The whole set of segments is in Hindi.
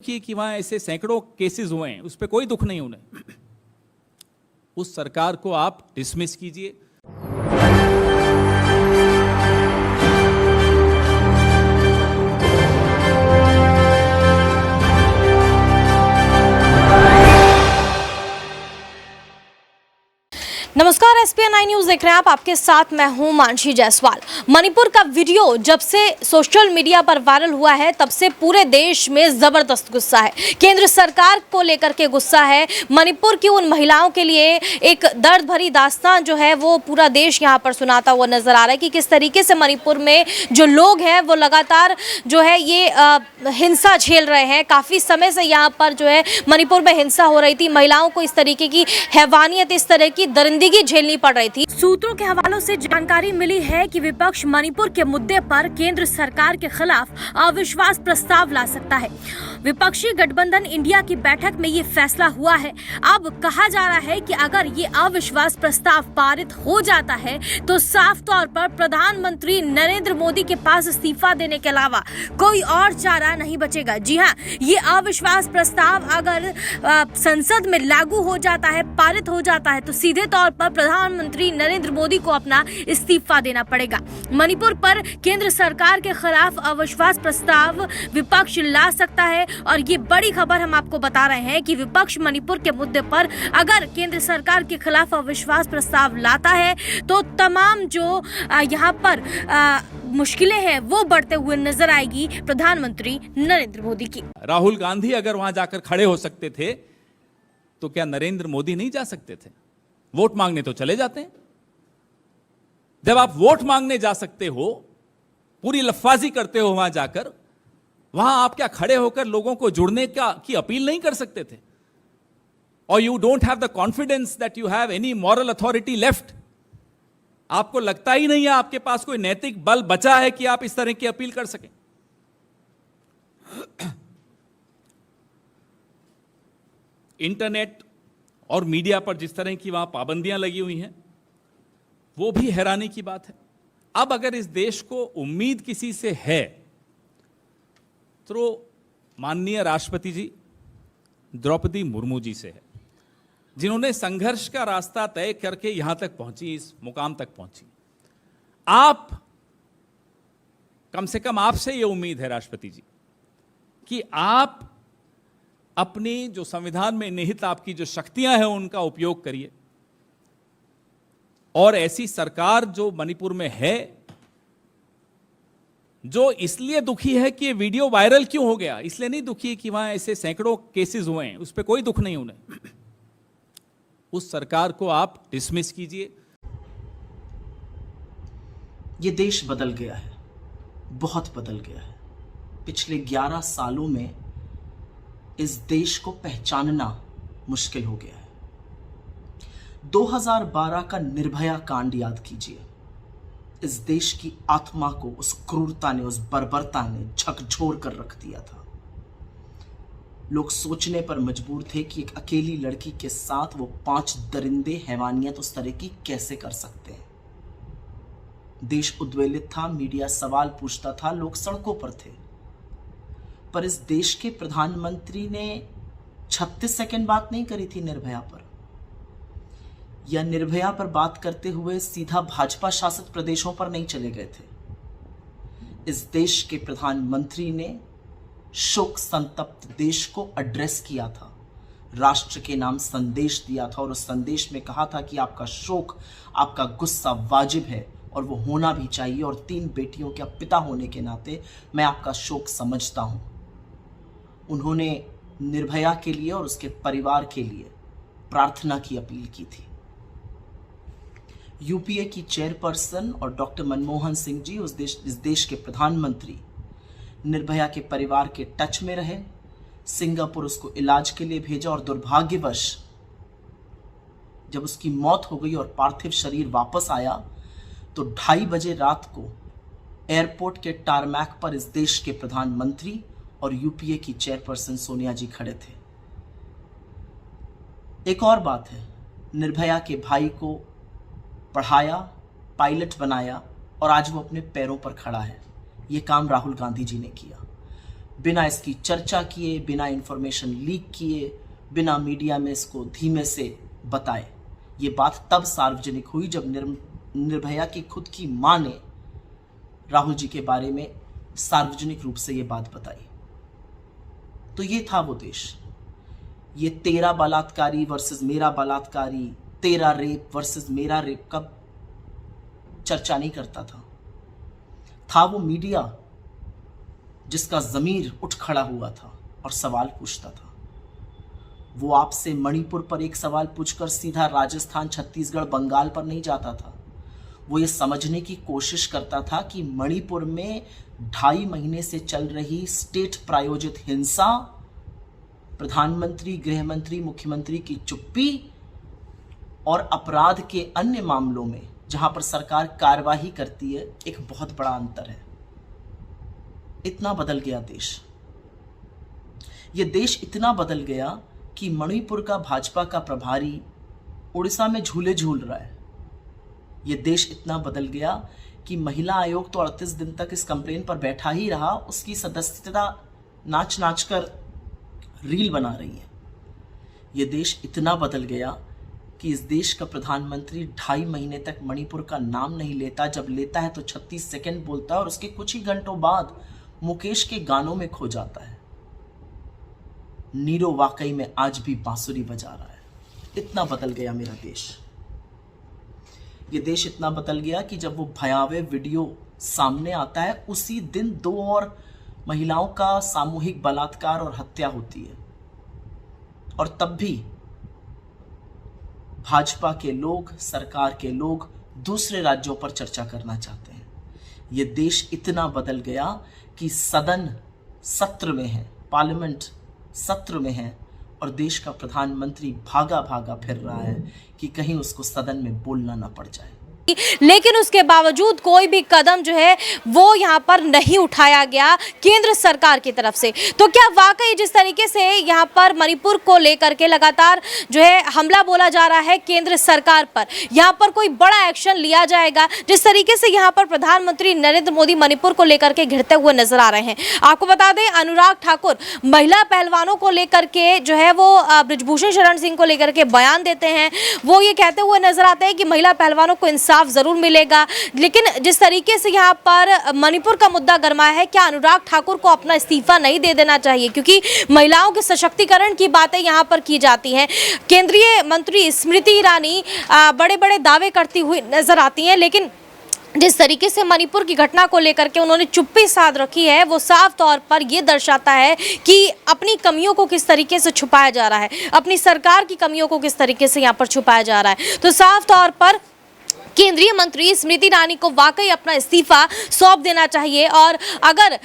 कि वहां ऐसे सैकड़ों केसेस हुए हैं, उस पर कोई दुख नहीं उन्हें। उस सरकार को आप डिसमिस कीजिए। नमस्कार, एसपीएन 9 न्यूज देख रहे हैं आप। आपके साथ मैं हूं मानसी जायसवाल। मणिपुर का वीडियो जब से सोशल मीडिया पर वायरल हुआ है तब से पूरे देश में जबरदस्त गुस्सा है। केंद्र सरकार को लेकर के गुस्सा है। मणिपुर की उन महिलाओं के लिए एक दर्द भरी दास्तान जो है वो पूरा देश यहां पर सुनाता हुआ नजर आ रहा है कि किस तरीके से मणिपुर में जो लोग हैं वो लगातार जो है ये हिंसा झेल रहे हैं। काफी समय से यहाँ पर जो है मणिपुर में हिंसा हो रही थी। महिलाओं को इस तरीके की हैवानियत, इस तरह की दरिंदगी झेलनी पड़ रही थी। सूत्रों के हवालों से जानकारी मिली है कि विपक्ष मणिपुर के मुद्दे पर केंद्र सरकार के खिलाफ अविश्वास प्रस्ताव ला सकता है। विपक्षी गठबंधन इंडिया की बैठक में ये फैसला हुआ है। अब कहा जा रहा है कि अगर ये अविश्वास प्रस्ताव पारित हो जाता है तो साफ तौर पर प्रधानमंत्री नरेंद्र मोदी के पास इस्तीफा देने के अलावा कोई और चारा नहीं बचेगा। जी हाँ, ये अविश्वास प्रस्ताव अगर संसद में लागू हो जाता है, पारित हो जाता है, तो सीधे तौर पर प्रधानमंत्री नरेंद्र मोदी को अपना इस्तीफा देना पड़ेगा। मणिपुर पर केंद्र सरकार के खिलाफ अविश्वास प्रस्ताव विपक्ष ला सकता है और ये बड़ी खबर हम आपको बता रहे हैं कि विपक्ष मणिपुर के मुद्दे पर अगर केंद्र सरकार के खिलाफ अविश्वास प्रस्ताव लाता है तो तमाम जो यहाँ पर मुश्किलें हैं वो बढ़ते हुए नजर आएगी प्रधानमंत्री नरेंद्र मोदी की। राहुल गांधी अगर वहां जाकर खड़े हो सकते थे तो क्या नरेंद्र मोदी नहीं जा सकते थे? वोट मांगने तो चले जाते हैं। जब आप वोट मांगने जा सकते हो, पूरी लफ्फाजी करते हो वहां जाकर, वहां आप क्या खड़े होकर लोगों को जुड़ने की अपील नहीं कर सकते थे? और you don't have the confidence that you have any moral authority left. आपको लगता ही नहीं है आपके पास कोई नैतिक बल बचा है कि आप इस तरह की अपील कर सकें। इंटरनेट और मीडिया पर जिस तरह की वहां पाबंदियां लगी हुई हैं, वो भी हैरानी की बात है। अब अगर इस देश को उम्मीद किसी से है तो माननीय राष्ट्रपति जी द्रौपदी मुर्मू जी से है, जिन्होंने संघर्ष का रास्ता तय करके यहां तक पहुंची, इस मुकाम तक पहुंची। आप, कम से कम आपसे यह उम्मीद है राष्ट्रपति जी कि आप अपनी जो संविधान में निहित आपकी जो शक्तियां हैं उनका उपयोग करिए और ऐसी सरकार जो मणिपुर में है, जो इसलिए दुखी है कि ये वीडियो वायरल क्यों हो गया, इसलिए नहीं दुखी कि वहां ऐसे सैकड़ों केसेस हुए हैं, उस पर कोई दुख नहीं उन्हें। उस सरकार को आप डिसमिस कीजिए। ये देश बदल गया है, बहुत बदल गया है। पिछले 11 सालों में इस देश को पहचानना मुश्किल हो गया है। 2012 का निर्भया कांड याद कीजिए। इस देश की आत्मा को उस क्रूरता ने, उस बर्बरता ने झकझोर कर रख दिया था। लोग सोचने पर मजबूर थे कि एक अकेली लड़की के साथ वो 5 दरिंदे हैवानियत उस तरह की कैसे कर सकते हैं। देश उद्वेलित था, मीडिया सवाल पूछता था, लोग सड़कों पर थे। पर इस देश के प्रधानमंत्री ने 36 सेकंड बात नहीं करी थी निर्भया पर, या निर्भया पर बात करते हुए सीधा भाजपा शासित प्रदेशों पर नहीं चले गए थे। इस देश के प्रधानमंत्री ने शोक संतप्त देश को एड्रेस किया था, राष्ट्र के नाम संदेश दिया था और उस संदेश में कहा था कि आपका शोक, आपका गुस्सा वाजिब है और वो होना भी चाहिए, और 3 बेटियों के पिता होने के नाते मैं आपका शोक समझता हूं। उन्होंने निर्भया के लिए और उसके परिवार के लिए प्रार्थना की अपील की थी। यूपीए की चेयरपर्सन और डॉक्टर मनमोहन सिंह जी, इस देश के प्रधानमंत्री, निर्भया के परिवार के टच में रहे, सिंगापुर उसको इलाज के लिए भेजा और दुर्भाग्यवश जब उसकी मौत हो गई और पार्थिव शरीर वापस आया तो 2:30 बजे रात को एयरपोर्ट के टारमैक पर इस देश के प्रधानमंत्री और यूपीए की चेयरपर्सन सोनिया जी खड़े थे। एक और बात है, निर्भया के भाई को पढ़ाया, पायलट बनाया और आज वो अपने पैरों पर खड़ा है। ये काम राहुल गांधी जी ने किया। बिना इसकी चर्चा किए, बिना इंफॉर्मेशन लीक किए, बिना मीडिया में इसको धीमे से बताए। ये बात तब सार्वजनिक हुई जब निर्भया की खुद की मां ने राहुल जी के बारे में सार्वजनिक रूप से ये बात बताई। तो ये था वो देश। ये तेरा बलात्कारी वर्सेस मेरा बलात्कारी, तेरा रेप वर्सेस मेरा रेप का चर्चा नहीं करता था वो मीडिया जिसका ज़मीर उठ खड़ा हुआ था और सवाल पूछता था। वो आपसे मणिपुर पर एक सवाल पूछकर सीधा राजस्थान, छत्तीसगढ़, बंगाल पर नहीं जाता था। वो ये समझने की कोशिश करता था कि मणिपुर में 2.5 महीने से चल रही स्टेट प्रायोजित हिंसा, प्रधानमंत्री, गृहमंत्री, मुख्यमंत्री की चुप्पी और अपराध के अन्य मामलों में जहां पर सरकार कार्यवाही करती है, एक बहुत बड़ा अंतर है। इतना बदल गया देश। ये देश इतना बदल गया कि मणिपुर का भाजपा का प्रभारी उड़ीसा में झूले झूल रहा है। ये देश इतना बदल गया कि महिला आयोग तो 38 दिन तक इस कंप्लेन पर बैठा ही रहा, उसकी सदस्यता नाच नाच कर रील बना रही है। ये देश इतना बदल गया कि इस देश का प्रधानमंत्री 2.5 महीने तक मणिपुर का नाम नहीं लेता। जब लेता है तो 36 सेकंड बोलता है और उसके कुछ ही घंटों बाद मुकेश के गानों में खो जाता है। नीरो वाकई में आज भी बांसुरी बजा रहा है। इतना बदल गया मेरा देश। ये देश इतना बदल गया कि जब वो भयावह वीडियो सामने आता है, उसी दिन 2 और महिलाओं का सामूहिक बलात्कार और हत्या होती है, और तब भी भाजपा के लोग, सरकार के लोग दूसरे राज्यों पर चर्चा करना चाहते हैं। ये देश इतना बदल गया कि सदन सत्र में है, पार्लियामेंट सत्र में है, और देश का प्रधानमंत्री भागा भागा फिर रहा है कि कहीं उसको सदन में बोलना ना पड़ जाए। लेकिन उसके बावजूद कोई भी कदम जो है वो यहाँ पर नहीं उठाया गया केंद्र सरकार की तरफ से। तो क्या वाकई जिस तरीके से यहाँ पर मणिपुर को लेकर के लगातार जो है हमला बोला जा रहा है केंद्र सरकार पर, यहाँ पर कोई बड़ा एक्शन लिया जाएगा? जिस तरीके से यहाँ पर प्रधानमंत्री नरेंद्र मोदी मणिपुर को लेकर के घिरते हुए नजर आ रहे हैं। आपको बता दें, अनुराग ठाकुर महिला पहलवानों को लेकर के जो है वो बृजभूषण शरण सिंह को लेकर के बयान देते हैं। वो ये कहते हुए नजर आते हैं कि महिला पहलवानों को इंसाफ जरूर मिलेगा। लेकिन जिस तरीके से यहाँ पर मणिपुर का मुद्दा गरमाया है, क्या अनुराग ठाकुर को अपना इस्तीफा नहीं दे देना चाहिए? क्योंकि महिलाओं के सशक्तिकरण की बातें यहाँ पर की जाती हैं। केंद्रीय मंत्री स्मृति ईरानी बड़े बड़े दावे करती हुई नजर आती हैं, लेकिन जिस तरीके से मणिपुर की घटना को लेकर के उन्होंने चुप्पी साध रखी है, वो साफ तौर पर ये दर्शाता है कि अपनी कमियों को किस तरीके से छुपाया जा रहा है, अपनी सरकार की कमियों को किस तरीके से यहाँ पर छुपाया जा रहा है। तो साफ तौर पर केंद्रीय मंत्री स्मृति ईरानी को वाकई अपना इस्तीफा सौंप देना चाहिए, और अगर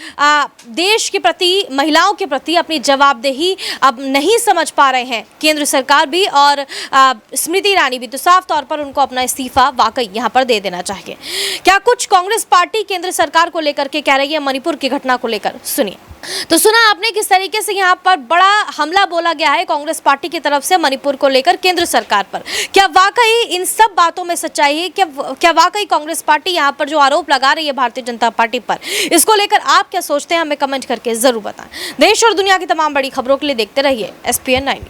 देश के प्रति, महिलाओं के प्रति अपनी जवाबदेही अब नहीं समझ पा रहे हैं केंद्र सरकार भी और स्मृति ईरानी भी, तो साफ तौर पर उनको अपना इस्तीफा वाकई यहां पर दे देना चाहिए। क्या कुछ कांग्रेस पार्टी केंद्र सरकार को लेकर के कह रही है मणिपुर की घटना को लेकर? सुनिए। तो सुना आपने किस तरीके से यहाँ पर बड़ा हमला बोला गया है कांग्रेस पार्टी की तरफ से मणिपुर को लेकर केंद्र सरकार पर। क्या वाकई इन सब बातों में सच्चाई है? क्या वाकई कांग्रेस पार्टी यहाँ पर जो आरोप लगा रही है भारतीय जनता पार्टी पर, इसको लेकर आप क्या सोचते हैं? हमें कमेंट करके जरूर बताएं। देश और दुनिया की तमाम बड़ी खबरों के लिए देखते रहिए SPN 9।